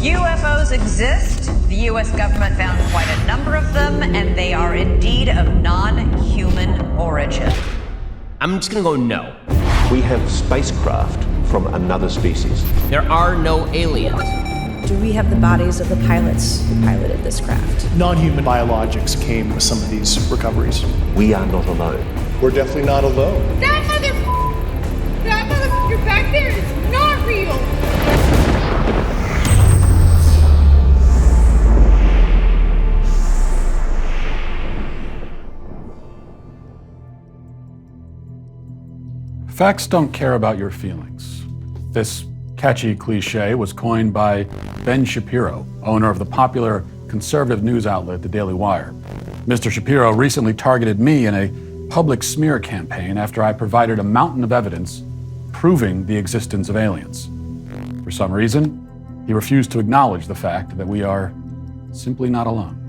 UFOs exist. The U.S. government found quite a number of them, and they are indeed of non-human origin. I'm just gonna go no. We have spacecraft from another species. There are no aliens. Do we have the bodies of the pilots who piloted this craft? Non-human biologics came with some of these recoveries. We are not alone. We're definitely not alone. That motherfucker back there is not real. Facts don't care about your feelings. This catchy cliche was coined by Ben Shapiro, owner of the popular conservative news outlet, The Daily Wire. Mr. Shapiro recently targeted me in a public smear campaign after I provided a mountain of evidence proving the existence of aliens. For some reason, he refused to acknowledge the fact that we are simply not alone.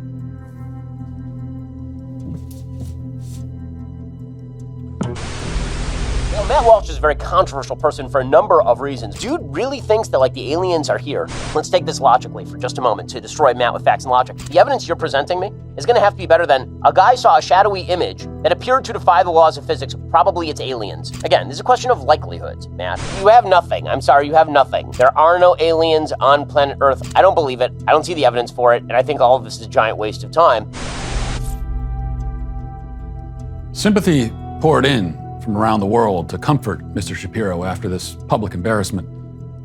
Matt Walsh is a very controversial person for a number of reasons. Dude really thinks that, the aliens are here. Let's take this logically for just a moment to destroy Matt with facts and logic. The evidence you're presenting me is going to have to be better than a guy saw a shadowy image that appeared to defy the laws of physics. Probably it's aliens. Again, this is a question of likelihoods, Matt. You have nothing. I'm sorry, you have nothing. There are no aliens on planet Earth. I don't believe it. I don't see the evidence for it. And I think all of this is a giant waste of time. Sympathy poured in from around the world to comfort Mr. Shapiro after this public embarrassment.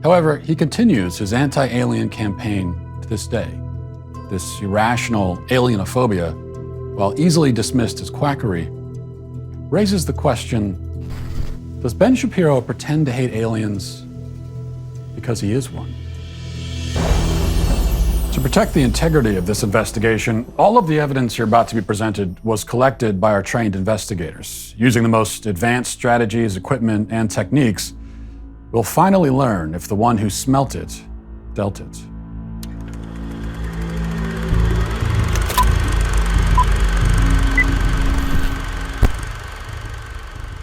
However, he continues his anti-alien campaign to this day. This irrational alienophobia, while easily dismissed as quackery, raises the question, does Ben Shapiro pretend to hate aliens because he is one? To protect the integrity of this investigation, all of the evidence you're about to be presented was collected by our trained investigators. Using the most advanced strategies, equipment, and techniques, we'll finally learn if the one who smelt it dealt it.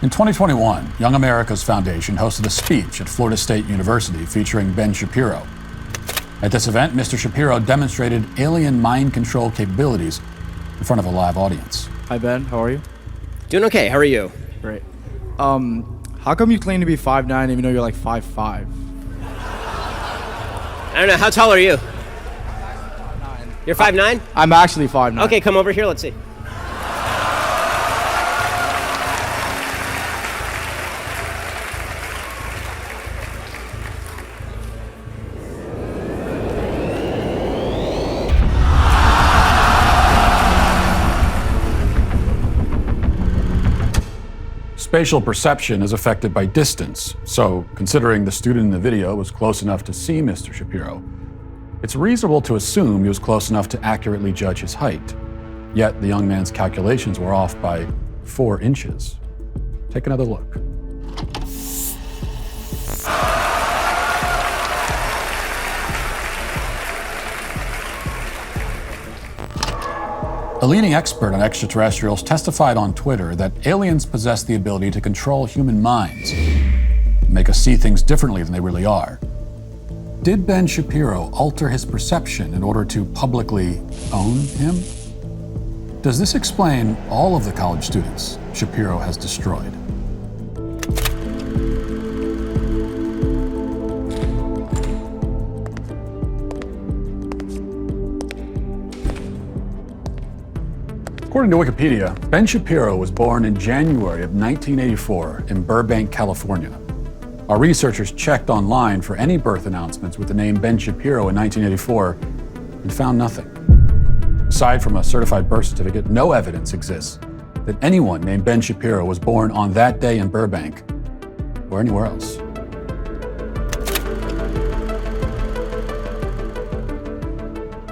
In 2021, Young America's Foundation hosted a speech at Florida State University featuring Ben Shapiro. At this event, Mr. Shapiro demonstrated alien mind control capabilities in front of a live audience. Hi, Ben. How are you? Doing okay. How are you? Great. How come you claim to be 5'9" even though you're 5'5"? I don't know. How tall are you? 5'9". You're 5'9"? I'm actually 5'9". Okay, come over here. Let's see. Spatial perception is affected by distance, so considering the student in the video was close enough to see Mr. Shapiro, it's reasonable to assume he was close enough to accurately judge his height. Yet the young man's calculations were off by 4 inches. Take another look. A leading expert on extraterrestrials testified on Twitter that aliens possess the ability to control human minds, make us see things differently than they really are. Did Ben Shapiro alter his perception in order to publicly own him? Does this explain all of the college students Shapiro has destroyed? According to Wikipedia, Ben Shapiro was born in January of 1984 in Burbank, California. Our researchers checked online for any birth announcements with the name Ben Shapiro in 1984 and found nothing. Aside from a certified birth certificate, no evidence exists that anyone named Ben Shapiro was born on that day in Burbank or anywhere else.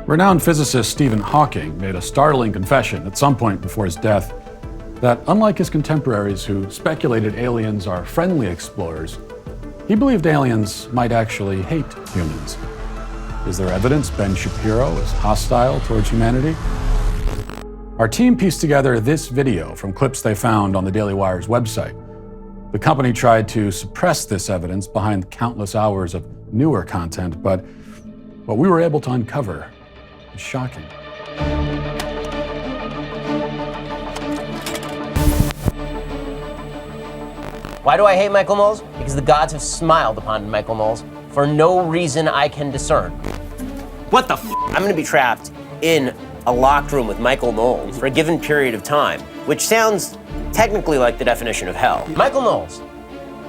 Renowned physicist Stephen Hawking made a startling confession at some point before his death that, unlike his contemporaries who speculated aliens are friendly explorers, he believed aliens might actually hate humans. Is there evidence Ben Shapiro is hostile towards humanity? Our team pieced together this video from clips they found on the Daily Wire's website. The company tried to suppress this evidence behind countless hours of newer content, but What we were able to uncover is shocking. Why do I hate Michael Knowles? Because the gods have smiled upon Michael Knowles for no reason I can discern. What the f? I'm gonna be trapped in a locked room with Michael Knowles for a given period of time, which sounds technically like the definition of hell. Michael Knowles,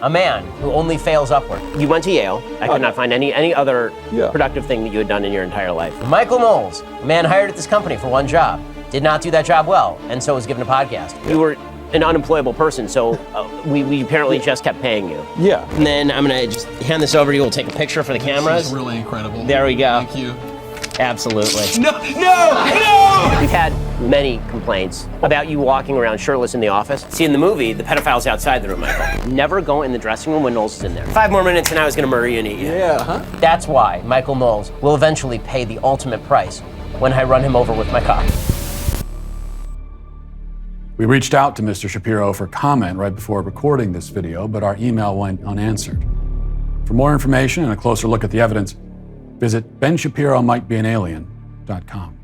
a man who only fails upward. You went to Yale. I could not find any other productive thing that you had done in your entire life. Michael Knowles, a man hired at this company for one job, did not do that job well, and so was given a podcast. You were an unemployable person, so we apparently just kept paying you. Yeah. And then I'm gonna just hand this over to you. We'll take a picture for the cameras. This is really incredible. There we go. Thank you. Absolutely. No! We've had many complaints about you walking around shirtless in the office. See, in the movie, the pedophile's outside the room, Michael. Never go in the dressing room when Knowles is in there. 5 more minutes and I was gonna murder you and eat you. Yeah, huh? That's why Michael Knowles will eventually pay the ultimate price when I run him over with my cock. We reached out to Mr. Shapiro for comment right before recording this video, but our email went unanswered. For more information and a closer look at the evidence, visit benshapiroMightBeAnAlien.com.